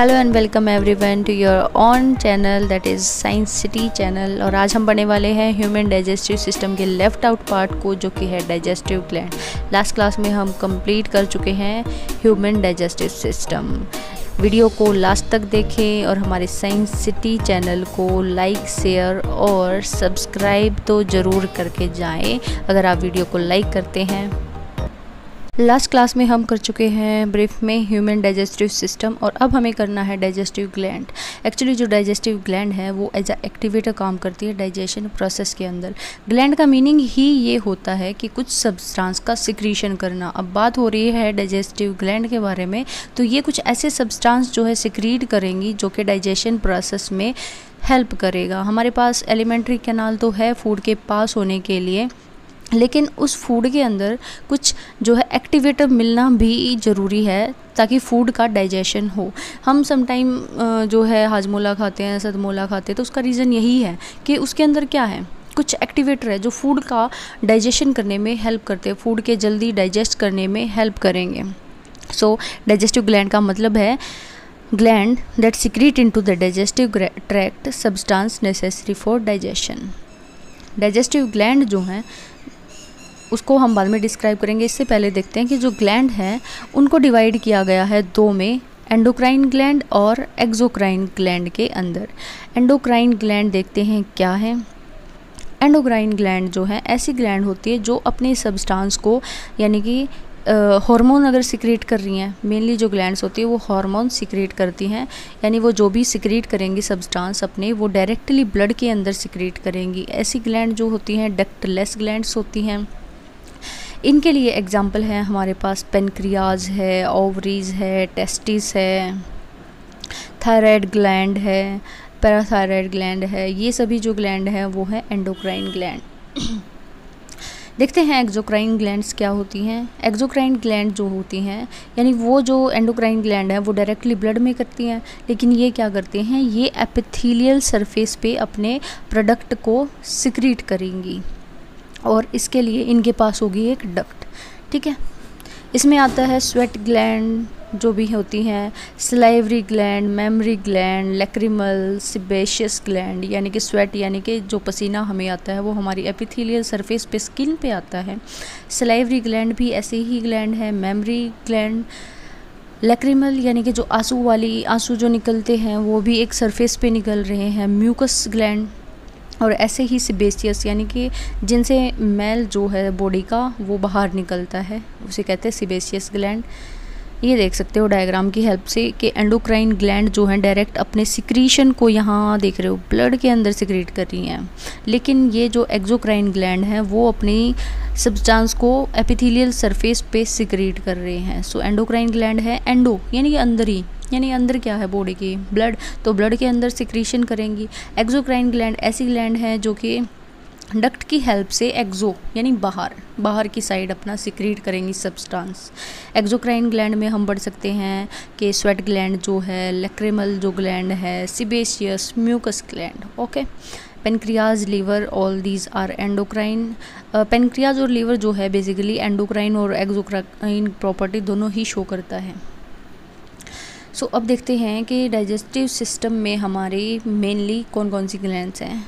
Hello and welcome everyone to your own channel that is science city channel. और आज हम पढ़ने वाले हैं ह्यूमन डाइजेस्टिव सिस्टम के लेफ्ट आउट पार्ट को, जो कि है डाइजेस्टिव ग्लैंड। लास्ट क्लास में हम कंप्लीट कर चुके हैं ह्यूमन डाइजेस्टिव सिस्टम। वीडियो को लास्ट तक देखें और हमारे साइंस सिटी चैनल को लाइक, शेयर और सब्सक्राइब तो ज़रूर करके जाएं अगर आप वीडियो को लाइक करते हैं। लास्ट क्लास में हम कर चुके हैं ब्रीफ में ह्यूमन डाइजेस्टिव सिस्टम, और अब हमें करना है डाइजेस्टिव ग्लैंड। एक्चुअली जो डाइजेस्टिव ग्लैंड है वो एज अ एक्टिवेटर काम करती है डाइजेशन प्रोसेस के अंदर। ग्लैंड का मीनिंग ही ये होता है कि कुछ सब्सटेंस का सिक्रीशन करना। अब बात हो रही है डाइजेस्टिव ग्लैंड के बारे में, तो ये कुछ ऐसे सब्सटेंस जो है सिक्रीट करेंगी जो कि डाइजेशन प्रोसेस में हेल्प करेगा। हमारे पास एलिमेंट्री कैनाल तो है फूड के पास होने के लिए, लेकिन उस फूड के अंदर कुछ जो है एक्टिवेटर मिलना भी ज़रूरी है ताकि फूड का डाइजेशन हो। हम समटाइम जो है हाजमोला खाते हैं, सदमोला खाते हैं, तो उसका रीज़न यही है कि उसके अंदर क्या है, कुछ एक्टिवेटर है जो फूड का डाइजेशन करने में हेल्प करते हैं, फूड के जल्दी डाइजेस्ट करने में हेल्प करेंगे। सो डाइजेस्टिव ग्लैंड का मतलब है gland that secrete into the digestive tract substance necessary for digestion. Digestive gland जो है उसको हम बाद में डिस्क्राइब करेंगे। इससे पहले देखते हैं कि जो ग्लैंड हैं उनको डिवाइड किया गया है दो में, एंडोक्राइन ग्लैंड और एक्सोक्राइन ग्लैंड के अंदर। एंडोक्राइन ग्लैंड देखते हैं क्या है। एंडोक्राइन ग्लैंड जो है ऐसी ग्लैंड होती है जो अपने सब्सटेंस को, यानी कि हार्मोन अगर सिक्रीट कर रही हैं, मेनली जो ग्लैंड्स होती है वो हार्मोन सिक्रीट करती हैं, यानी वो जो भी सिक्रीट करेंगी सब्सटेंस अपने, वो डायरेक्टली ब्लड के अंदर सिक्रीट करेंगी। ऐसी ग्लैंड जो होती हैं डक्टलेस ग्लैंड्स होती हैं। इनके लिए एग्जाम्पल है हमारे पास पेनक्रियाज है, ओवरीज है, टेस्टिस है, थायराइड ग्लैंड है, पैराथायराइड ग्लैंड है। ये सभी जो ग्लैंड हैं वो है एंडोक्राइन ग्लैंड। देखते हैं एक्सोक्राइन ग्लैंड्स क्या होती हैं। एक्सोक्राइन ग्लैंड जो होती हैं, यानी वो जो एंडोक्राइन ग्लैंड है वो डायरेक्टली ब्लड में करती हैं, लेकिन ये क्या करते हैं, ये एपिथेलियल सरफेस पे अपने प्रोडक्ट को सिक्रीट करेंगी, और इसके लिए इनके पास होगी एक डक्ट। ठीक है, इसमें आता है स्वेट ग्लैंड जो भी होती हैं, salivary gland, mammary gland, lacrimal, sebaceous gland, यानी कि स्वेट यानी कि जो पसीना हमें आता है वो हमारी एपिथेलियल सरफेस पे, स्किन पे आता है। सलाइवरी ग्लैंड भी ऐसे ही ग्लैंड है। मेमरी ग्लैंड, लैक्रिमल यानी कि जो आंसू जो निकलते हैं वो भी एक सरफेस पे निकल रहे हैं। म्यूकस ग्लैंड, और ऐसे ही सिबेशियस यानी कि जिनसे मैल जो है बॉडी का वो बाहर निकलता है, उसे कहते हैं सिबेशियस ग्लैंड। ये देख सकते हो डायग्राम की हेल्प से कि एंडोक्राइन ग्लैंड जो हैं डायरेक्ट अपने सिक्रीशन को, यहाँ देख रहे हो, ब्लड के अंदर सिक्रीट कर रही हैं, लेकिन ये जो एक्सोक्राइन ग्लैंड हैं वो अपनी सब्सटेंस को एपिथेलियल सरफेस पे सिक्रीट कर रहे हैं। सो एंडोक्राइन ग्लैंड है, एंडो यानी कि अंदर ही, यानी अंदर क्या है बॉडी की, ब्लड, तो ब्लड के अंदर सिक्रीशन करेंगी। एक्सोक्राइन ग्लैंड ऐसी ग्लैंड है जो कि डक्ट की हेल्प से एक्सो यानी बाहर की साइड अपना सिक्रीट करेंगी सब्सटेंस। एक्सोक्राइन ग्लैंड में हम पढ़ सकते हैं कि स्वेट ग्लैंड जो है, लैक्रिमल जो ग्लैंड है, sebaceous, mucous gland. Okay, pancreas, liver, all these are endocrine. Pancreas और लीवर जो है बेसिकली एंडोक्राइन और एक्सोक्राइन प्रॉपर्टी दोनों ही शो करता है। सो अब देखते हैं कि डाइजेस्टिव सिस्टम में हमारी मेनली कौन कौन सी ग्लैंड्स हैं।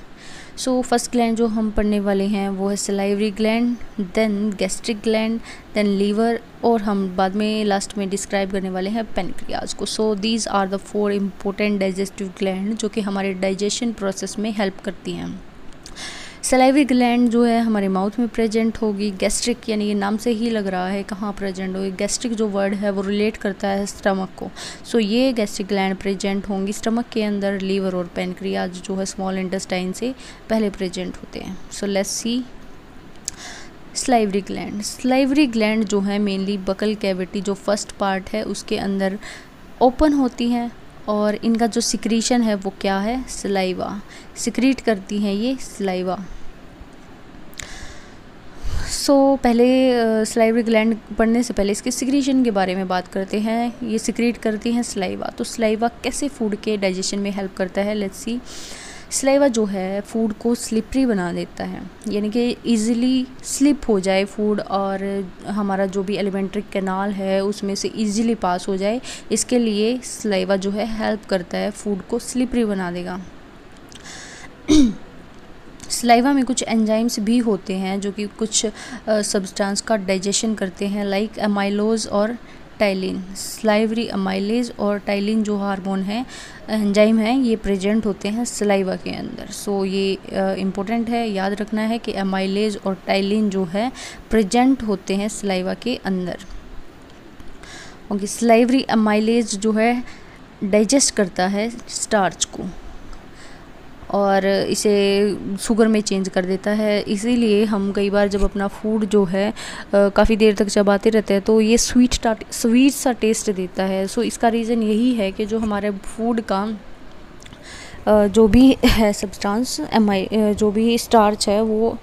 सो फर्स्ट ग्लैंड जो हम पढ़ने वाले हैं वो है salivary gland, then gastric gland, then liver, और हम बाद में लास्ट में डिस्क्राइब करने वाले हैं पेनक्रियाज को। So these are the 4 important digestive gland जो कि हमारे डाइजेशन प्रोसेस में हेल्प करती हैं। सलाइवरी ग्लैंड जो है हमारे माउथ में प्रेजेंट होगी। गैस्ट्रिक यानी ये नाम से ही लग रहा है कहाँ प्रेजेंट होगी, गैस्ट्रिक जो वर्ड है वो रिलेट करता है स्टमक को। सो ये गैस्ट्रिक ग्लैंड प्रेजेंट होंगी स्टमक के अंदर। लीवर और पेनक्रियाज जो है स्मॉल इंटेस्टाइन से पहले प्रेजेंट होते हैं। So let's see salivary gland. Salivary gland जो है मेनली बकल कैविटी जो फर्स्ट पार्ट है उसके अंदर ओपन होती हैं, और इनका जो सिक्रीशन है वो क्या है, सलाइवा, सिक्रीट करती हैं ये सलाइवा। सो पहले सलाइवरी ग्लैंड पढ़ने से पहले इसके सिक्रीशन के बारे में बात करते हैं। ये सिक्रीट करती हैं सलाइवा। तो सलाइवा कैसे फूड के डाइजेशन में हेल्प करता है, लेट्स सी। सलाइवा जो है फूड को स्लिपरी बना देता है, यानी कि इजीली स्लिप हो जाए फूड और हमारा जो भी एलिमेंट्री कैनाल है उसमें से इजीली पास हो जाए। इसके लिए सलाइवा जो है हेल्प करता है, फूड को स्लिपरी बना देगा। सलाइवा में कुछ एंजाइम्स भी होते हैं जो कि कुछ सब्सटेंस का डाइजेशन करते हैं, लाइक अमाइलोज और टाइलिन। सलाइवरी अमाइलेज और टाइलिन जो हार्मोन है, एंजाइम है, ये प्रेजेंट होते हैं सलाइवा के अंदर। सो ये इम्पोर्टेंट है, याद रखना है कि अमाइलेज और टाइलिन जो है प्रेजेंट होते हैं सलाइवा के अंदर। ओके, सलाइवरी अमाइलेज जो है डाइजेस्ट करता है स्टार्च को और इसे शुगर में चेंज कर देता है। इसीलिए हम कई बार जब अपना फूड जो है काफ़ी देर तक चबाते रहते हैं तो ये स्वीट सा टेस्ट देता है। सो इसका रीज़न यही है कि जो हमारे फूड का जो भी है सब्सटेंस जो भी स्टार्च है वो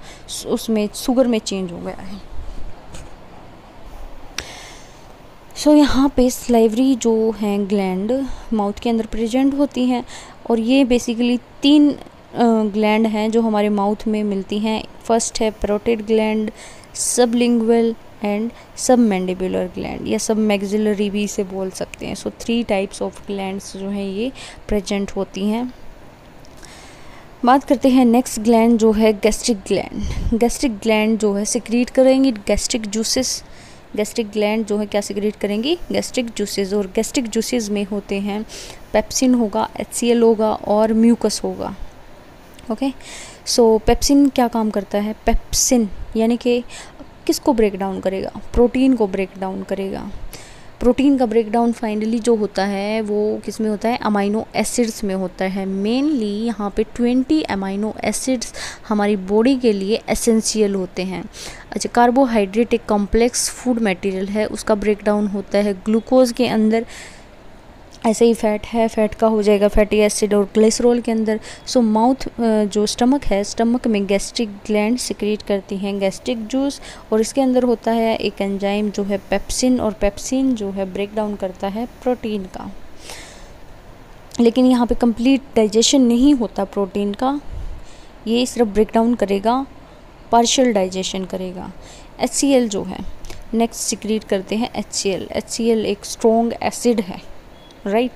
उसमें शुगर में चेंज हो गया है। सो यहाँ पे सलाइवरी जो हैं ग्लैंड माउथ के अंदर प्रेजेंट होती हैं और ये बेसिकली 3 ग्लैंड हैं जो हमारे माउथ में मिलती हैं। फर्स्ट है parotid gland, sublingual and submandibular gland या सब मैक्सिलरी भी इसे बोल सकते हैं। सो 3 टाइप्स ऑफ ग्लैंड्स जो हैं ये प्रेजेंट होती हैं। बात करते हैं नेक्स्ट ग्लैंड जो है गैस्ट्रिक ग्लैंड। गैस्ट्रिक ग्लैंड जो है सिक्रीट करेंगी गैस्ट्रिक जूसेस। गैस्ट्रिक ग्लैंड जो है क्या सिक्रीट करेंगी, गैस्ट्रिक जूसेस। और गैस्ट्रिक जूसेस में होते हैं पेप्सिन होगा, HCl होगा और म्यूकस होगा। ओके, सो पेप्सिन क्या काम करता है, पेप्सिन यानी कि किसको ब्रेक डाउन करेगा, प्रोटीन को ब्रेक डाउन करेगा। प्रोटीन का ब्रेक डाउन फाइनली जो होता है वो किस में होता है, अमाइनो एसिड्स में होता है। मेनली यहाँ पे 20 अमाइनो एसिड्स हमारी बॉडी के लिए एसेंशियल होते हैं। अच्छा, कार्बोहाइड्रेट एक कॉम्प्लेक्स फूड मटेरियल है, उसका ब्रेक डाउन होता है ग्लूकोज के अंदर। ऐसे ही फैट है, फैट का हो जाएगा फैटी एसिड और ग्लिसरॉल के अंदर। सो माउथ जो स्टमक है, स्टमक में गैस्ट्रिक ग्लैंड सिक्रीट करती हैं गैस्ट्रिक जूस और इसके अंदर होता है एक एंजाइम जो है पेप्सिन और पेप्सिन जो है ब्रेक डाउन करता है प्रोटीन का। लेकिन यहाँ पे कंप्लीट डाइजेशन नहीं होता प्रोटीन का, ये सिर्फ ब्रेक डाउन करेगा, पार्शियल डाइजेशन करेगा। HCl जो है नेक्स्ट सिक्रीट करते हैं HCl। HCl एक स्ट्रॉन्ग एसिड है, राइट,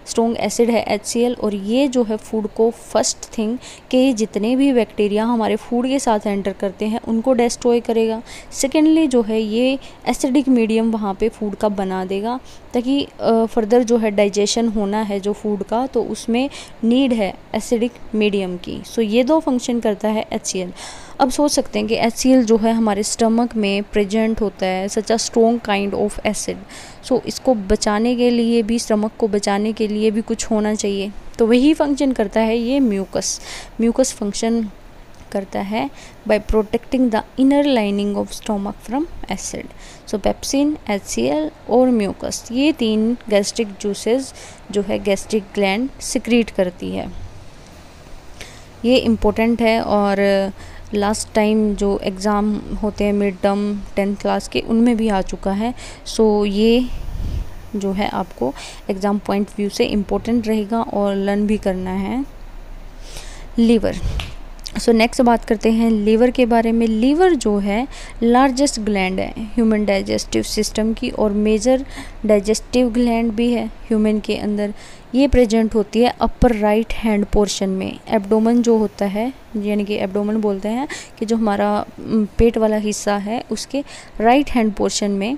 स्ट्रॉन्ग एसिड है HCl और ये जो है फूड को फर्स्ट थिंग के जितने भी बैक्टीरिया हमारे फूड के साथ एंटर करते हैं उनको डिस्ट्रॉय करेगा। सेकेंडली जो है ये एसिडिक मीडियम वहाँ पे फूड का बना देगा ताकि फर्दर जो है डाइजेशन होना है जो फूड का, तो उसमें नीड है एसिडिक मीडियम की। सो ये 2 फंक्शन करता है HCl। अब सोच सकते हैं कि HCl जो है हमारे स्टमक में प्रेजेंट होता है, such a strong kind of acid. So इसको बचाने के लिए भी, स्टमक को बचाने के लिए भी कुछ होना चाहिए, तो वही फंक्शन करता है ये म्यूकस। म्यूकस फंक्शन करता है by protecting the inner lining of stomach from acid. So pepsin, HCl और म्यूकस, ये 3 गैस्ट्रिक जूसेस जो है गैस्ट्रिक ग्लैंड सिक्रीट करती है। ये इम्पोर्टेंट है और लास्ट टाइम जो एग्ज़ाम होते हैं मिड टर्म 10th क्लास के, उनमें भी आ चुका है। सो ये जो है आपको एग्ज़ाम पॉइंट व्यू से इम्पोर्टेंट रहेगा और लर्न भी करना है। लीवर। सो नेक्स्ट बात करते हैं लीवर के बारे में। लीवर जो है लार्जेस्ट ग्लैंड है ह्यूमन डाइजेस्टिव सिस्टम की और मेजर डाइजेस्टिव ग्लैंड भी है ह्यूमन के अंदर। ये प्रेजेंट होती है अपर राइट हैंड पोर्शन में। एब्डोमेन जो होता है, यानी कि एब्डोमेन बोलते हैं कि जो हमारा पेट वाला हिस्सा है उसके राइट हैंड पोर्शन में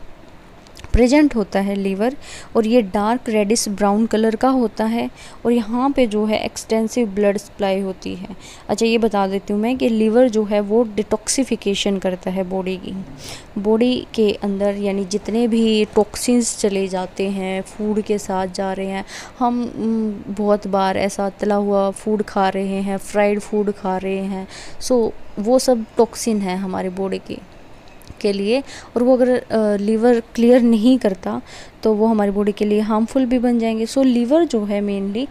प्रेजेंट होता है लीवर और ये डार्क रेडिश ब्राउन कलर का होता है और यहाँ पे जो है एक्सटेंसिव ब्लड सप्लाई होती है। अच्छा, ये बता देती हूँ मैं कि लीवर जो है वो डिटॉक्सिफिकेशन करता है बॉडी के अंदर, यानी जितने भी टॉक्सिन्स चले जाते हैं फूड के साथ जा रहे हैं। हम बहुत बार ऐसा तला हुआ फूड खा रहे हैं, फ्राइड फूड खा रहे हैं, सो वो सब टॉक्सिन है हमारे बॉडी के लिए और वो अगर लीवर क्लियर नहीं करता तो वो हमारी बॉडी के लिए हार्मफुल भी बन जाएंगे। सो लीवर जो है मेनली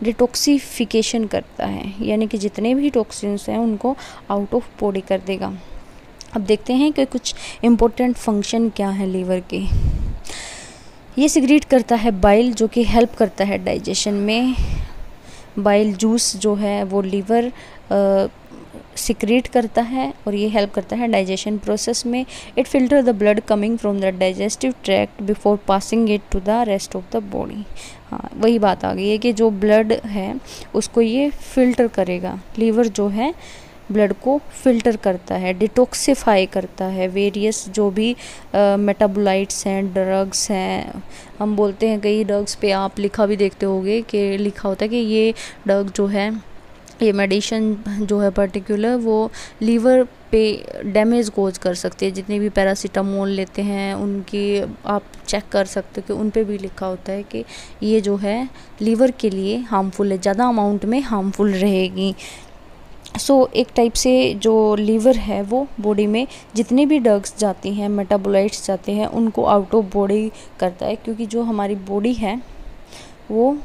डिटॉक्सिफिकेशन करता है, यानी कि जितने भी टॉक्सिन्स हैं उनको आउट ऑफ बॉडी कर देगा। अब देखते हैं कि कुछ इम्पोर्टेंट फंक्शन क्या है लीवर के। ये सिक्रीट करता है बाइल जो कि हेल्प करता है डाइजेशन में। बाइल जूस जो है वो लीवर सिक्रेट करता है और ये हेल्प करता है डाइजेशन प्रोसेस में। It filter the blood coming from the digestive tract before passing it to the rest of the body. हाँ, वही बात आ गई है कि जो ब्लड है उसको ये फिल्टर करेगा। लीवर जो है ब्लड को फिल्टर करता है, डिटॉक्सिफाई करता है वेरियस जो भी मेटाबोलाइट्स हैं, ड्रग्स हैं। हम बोलते हैं कई ड्रग्स पे आप लिखा भी देखते होगे कि लिखा होता है कि ये ड्रग जो है, ये मेडिसिन जो है पर्टिकुलर, वो लीवर पे डैमेज कोज कर सकती है। जितने भी पैरासीटामोल लेते हैं उनकी आप चेक कर सकते हो कि उन पे भी लिखा होता है कि ये जो है लीवर के लिए हार्मफुल है, ज़्यादा अमाउंट में हार्मफुल रहेगी। एक टाइप से जो लीवर है वो बॉडी में जितने भी ड्रग्स जाती हैं, मेटाबोलाइट्स जाते हैं, उनको आउट ऑफ बॉडी करता है। क्योंकि जो हमारी बॉडी है वो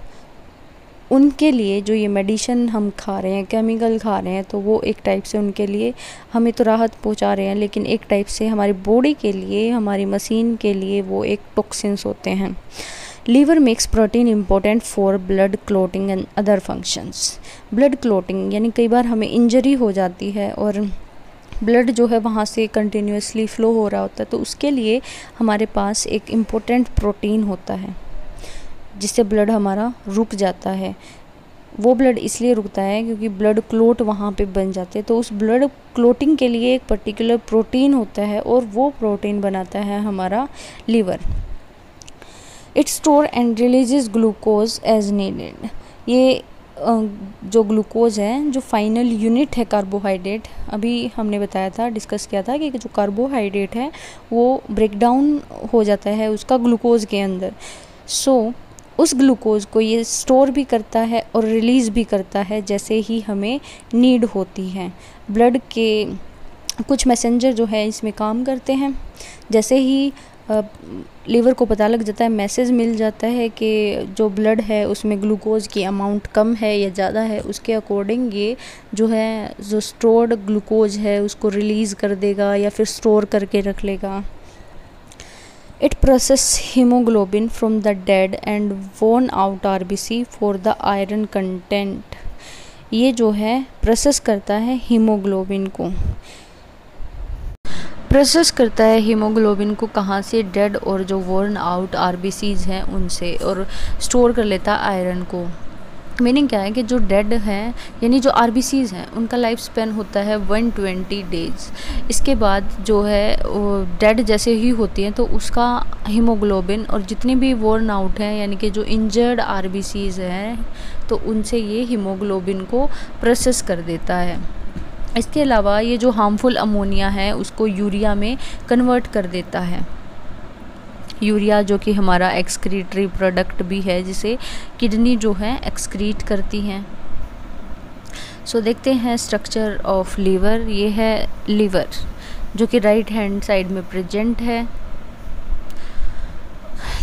उनके लिए जो ये मेडिसिन हम खा रहे हैं, केमिकल खा रहे हैं, तो वो एक टाइप से उनके लिए हमें तो राहत पहुंचा रहे हैं, लेकिन एक टाइप से हमारी बॉडी के लिए, हमारी मशीन के लिए वो एक टॉक्सिन्स होते हैं। Liver makes protein important for blood clotting and other functions. Blood clotting यानी कई बार हमें इंजरी हो जाती है और ब्लड जो है वहाँ से कंटिन्यूसली फ़्लो हो रहा होता है, तो उसके लिए हमारे पास एक इम्पोर्टेंट प्रोटीन होता है जिससे ब्लड हमारा रुक जाता है। वो ब्लड इसलिए रुकता है क्योंकि ब्लड क्लॉट वहाँ पे बन जाते हैं। तो उस ब्लड क्लॉटिंग के लिए एक पर्टिकुलर प्रोटीन होता है और वो प्रोटीन बनाता है हमारा liver. It store and releases glucose as needed. ये जो ग्लूकोज है, जो फाइनल यूनिट है कार्बोहाइड्रेट, अभी हमने बताया था, डिस्कस किया था कि जो कार्बोहाइड्रेट है वो ब्रेक डाउन हो जाता है उसका ग्लूकोज के अंदर। उस ग्लूकोज को ये स्टोर भी करता है और रिलीज़ भी करता है जैसे ही हमें नीड होती है। ब्लड के कुछ मैसेंजर जो है इसमें काम करते हैं। जैसे ही लीवर को पता लग जाता है, मैसेज मिल जाता है कि जो ब्लड है उसमें ग्लूकोज की अमाउंट कम है या ज़्यादा है, उसके अकॉर्डिंग ये जो है जो स्टोर्ड ग्लूकोज है उसको रिलीज़ कर देगा या फिर स्टोर करके रख लेगा। It processes hemoglobin from the dead and worn out RBC for the iron content। ये जो है प्रोसेस करता है हीमोग्लोबिन को। प्रोसेस करता है हीमोग्लोबिन को कहाँ से? डेड और जो वर्न आउट आरबीसीज हैं उनसे, और स्टोर कर लेता है आयरन को। मीनिंग क्या है कि जो डेड हैं यानी जो आरबीसीज हैं उनका लाइफ स्पेन होता है 120 डेज़। इसके बाद जो है वो डेड जैसे ही होती हैं तो उसका हीमोग्लोबिन और जितने भी वर्न आउट हैं यानी कि जो इंजर्ड आरबीसीज हैं तो उनसे ये हीमोग्लोबिन को प्रोसेस कर देता है। इसके अलावा ये जो हार्मफुल अमोनिया है उसको यूरिया में कन्वर्ट कर देता है। यूरिया जो कि हमारा एक्सक्रीटरी प्रोडक्ट भी है जिसे किडनी जो है एक्सक्रीट करती हैं। देखते हैं स्ट्रक्चर ऑफ लीवर। ये है लीवर जो कि राइट हैंड साइड में प्रेजेंट है।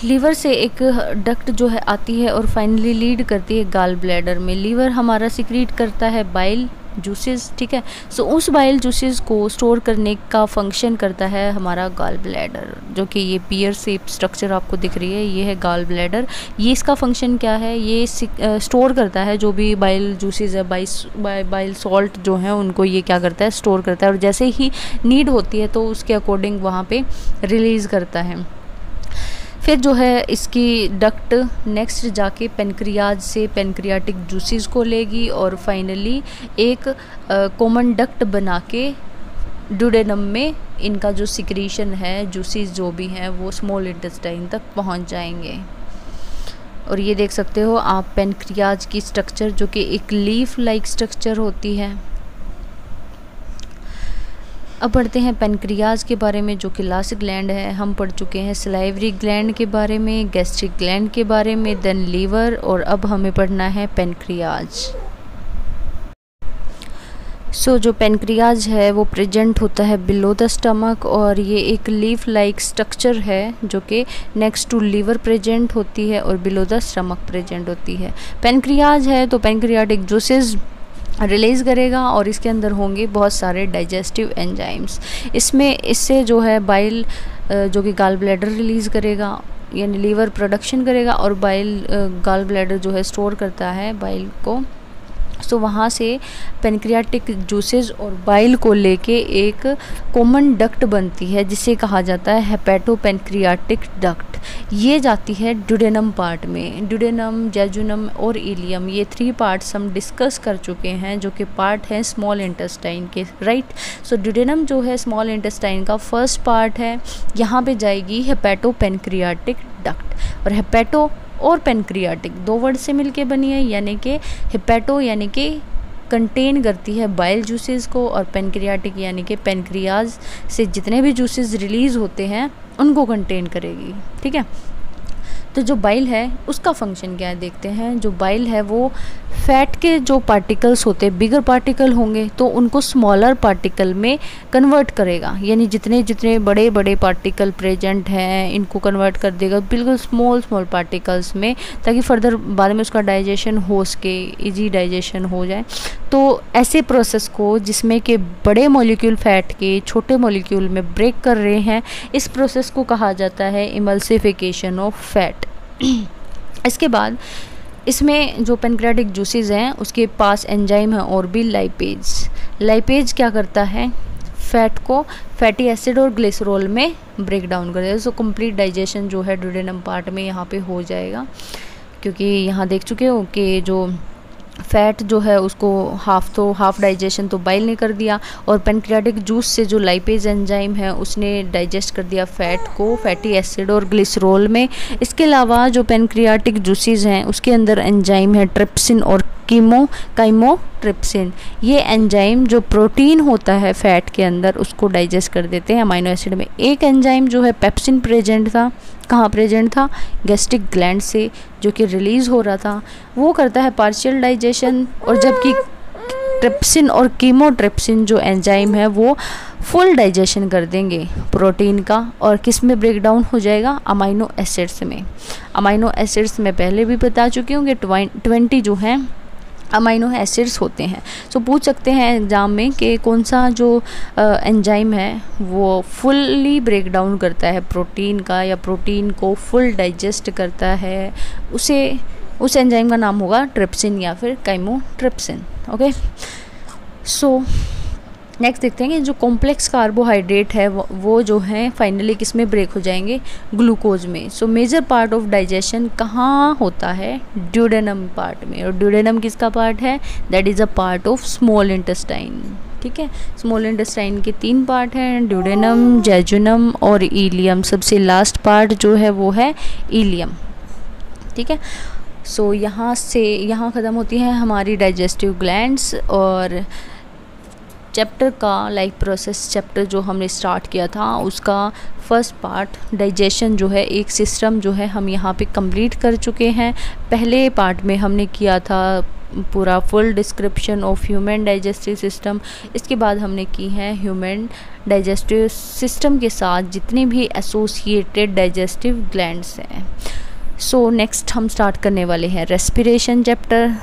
लीवर से एक डक्ट जो है आती है और फाइनली लीड करती है गाल ब्लैडर में। लीवर हमारा सिक्रीट करता है बाइल जूसेस, ठीक है। उस बाइल जूसेस को स्टोर करने का फंक्शन करता है हमारा गाल ब्लैडर, जो कि ये पियर शेप स्ट्रक्चर आपको दिख रही है, ये है गाल ब्लैडर। ये इसका फंक्शन क्या है? ये स्टोर करता है जो भी बाइल जूसेस है, बाइल सॉल्ट जो है उनको ये क्या करता है? स्टोर करता है, और जैसे ही नीड होती है तो उसके अकॉर्डिंग वहाँ पे रिलीज़ करता है। फिर जो है इसकी डक्ट नेक्स्ट जाके पेनक्रियाज से पेनक्रियाटिक जूसेस को लेगी और फाइनली एक कॉमन डक्ट बना के डुडेनम में इनका जो सिक्रीशन है, जूसेस जो भी हैं वो स्मॉल इंटेस्टाइन तक पहुंच जाएंगे। और ये देख सकते हो आप पेनक्रियाज की स्ट्रक्चर जो कि एक लीफ लाइक स्ट्रक्चर होती है। अब पढ़ते हैं पेनक्रियाज के बारे में जो कि लास्ट ग्लैंड है। हम पढ़ चुके हैं सलाइवरी ग्लैंड के बारे में, गैस्ट्रिक ग्लैंड के बारे में, देन लीवर, और अब हमें पढ़ना है पेनक्रियाज। जो पेनक्रियाज है वो प्रेजेंट होता है बिलो द स्टमक, और ये एक लीफ लाइक स्ट्रक्चर है जो कि नेक्स्ट टू लीवर प्रेजेंट होती है और बिलो द स्टमक प्रेजेंट होती है। पेनक्रियाज है तो पेनक्रियाटिक जूसेस रिलीज़ करेगा और इसके अंदर होंगे बहुत सारे डाइजेस्टिव एंजाइम्स। इससे जो है बाइल जो कि गाल ब्लैडर रिलीज़ करेगा, यानी लीवर प्रोडक्शन करेगा और बाइल गॉल ब्लैडर जो है स्टोर करता है बाइल को। सो वहाँ से पेनक्रियाटिक जूसेस और बाइल को लेके एक कॉमन डक्ट बनती है जिसे कहा जाता है हेपेटोपेनक्रियाटिक डक्ट। ये जाती है ड्यूडेनम पार्ट में। ड्यूडेनम, जेजुनम और इलियम, ये 3 पार्ट्स हम डिस्कस कर चुके हैं जो कि पार्ट हैं स्मॉल इंटेस्टाइन के, राइट। सो ड्यूडेनम जो है स्मॉल इंटेस्टाइन का फर्स्ट पार्ट है, यहाँ पे जाएगी हेपेटोपेनक्रियाटिक डक्ट। और हेपेटो और पेनक्रियाटिक 2 वर्ड से मिलके बनी है, यानी कि हेपेटो यानी कि कंटेन करती है बाइल जूसेस को, और पेनक्रियाटिक यानी कि पेनक्रियाज से जितने भी जूसेस रिलीज़ होते हैं उनको कंटेन करेगी, ठीक है। तो जो बाइल है उसका फंक्शन क्या है देखते हैं। जो बाइल है वो फैट के जो पार्टिकल्स होते हैं, बिगर पार्टिकल होंगे तो उनको स्मॉलर पार्टिकल में कन्वर्ट करेगा, यानी जितने जितने बड़े बड़े पार्टिकल प्रेजेंट हैं इनको कन्वर्ट कर देगा बिल्कुल स्मॉल पार्टिकल्स में, ताकि फर्दर बाद में उसका डाइजेशन हो सके, इजी डाइजेशन हो जाए। तो ऐसे प्रोसेस को जिसमें कि बड़े मॉलिक्यूल फैट के छोटे मॉलिक्यूल में ब्रेक कर रहे हैं, इस प्रोसेस को कहा जाता है इमल्सिफिकेशन ऑफ फैट। इसके बाद इसमें जो पेनक्रियाटिक जूसेस हैं उसके पास एंजाइम है और भी लाइपेज। लाइपेज क्या करता है, फैट को फैटी एसिड और ग्लिसरॉल में ब्रेक डाउन कर देता है। सो कंप्लीट डाइजेशन जो है ड्यूडेनम पार्ट में यहाँ पे हो जाएगा, क्योंकि यहाँ देख चुके हो कि जो फैट जो है उसको हाफ डाइजेशन तो बाइल ने कर दिया, और पेनक्रियाटिक जूस से जो लाइपेज एंजाइम है उसने डाइजेस्ट कर दिया फैट को फैटी एसिड और ग्लिसरॉल में। इसके अलावा जो पेनक्रियाटिक जूसेस हैं उसके अंदर एंजाइम है ट्रिप्सिन और काइमोट्रिप्सिन। ये एंजाइम जो प्रोटीन होता है फैट के अंदर उसको डाइजेस्ट कर देते हैं अमाइनो एसिड में। एक एंजाइम जो है पेप्सिन प्रेजेंट था, कहाँ प्रेजेंट था, गैस्ट्रिक ग्लैंड से जो कि रिलीज़ हो रहा था, वो करता है पार्शियल डाइजेशन। और जबकि ट्रिप्सिन और कीमोट्रिप्सिन जो एंजाइम है वो फुल डाइजेशन कर देंगे प्रोटीन का, और किस में ब्रेक डाउन हो जाएगा, अमाइनो एसिड्स में। अमाइनो एसिड्स में पहले भी बता चुकी हूँ कि 20 जो हैं अमाइनो एसिड्स होते हैं। सो पूछ सकते हैं एग्ज़ाम में कि कौन सा जो एंजाइम है वो फुल्ली ब्रेक डाउन करता है प्रोटीन का, या प्रोटीन को फुल डाइजेस्ट करता है, उस एंजाइम का नाम होगा ट्रिप्सिन या फिर काइमोट्रिप्सिन। ओके, सो नेक्स्ट देखते हैं कि जो कॉम्प्लेक्स कार्बोहाइड्रेट है वो जो है फाइनली किस में ब्रेक हो जाएंगे, ग्लूकोज में। So major part of digestion कहाँ होता है, ड्यूडेनम पार्ट में। और ड्यूडेनम किसका पार्ट है, that is a part of small intestine, ठीक है। स्मॉल इंटेस्टाइन के 3 पार्ट हैं, ड्यूडेनम, जेजुनम और इलियम। सबसे लास्ट पार्ट जो है वो है इलियम, ठीक है। सो यहाँ ख़त्म होती है हमारी डाइजेस्टिव ग्लैंड्स। और चैप्टर का लाइफ प्रोसेस चैप्टर जो हमने स्टार्ट किया था उसका फर्स्ट पार्ट डाइजेशन जो है एक सिस्टम जो है हम यहाँ पे कंप्लीट कर चुके हैं। पहले पार्ट में हमने किया था पूरा full description of human digestive system. इसके बाद हमने की है ह्यूमन डाइजेस्टिव सिस्टम के साथ जितने भी एसोसिएटेड डाइजेस्टिव ग्लैंड्स हैं। सो नेक्स्ट हम स्टार्ट करने वाले हैं रेस्पिरेशन चैप्टर।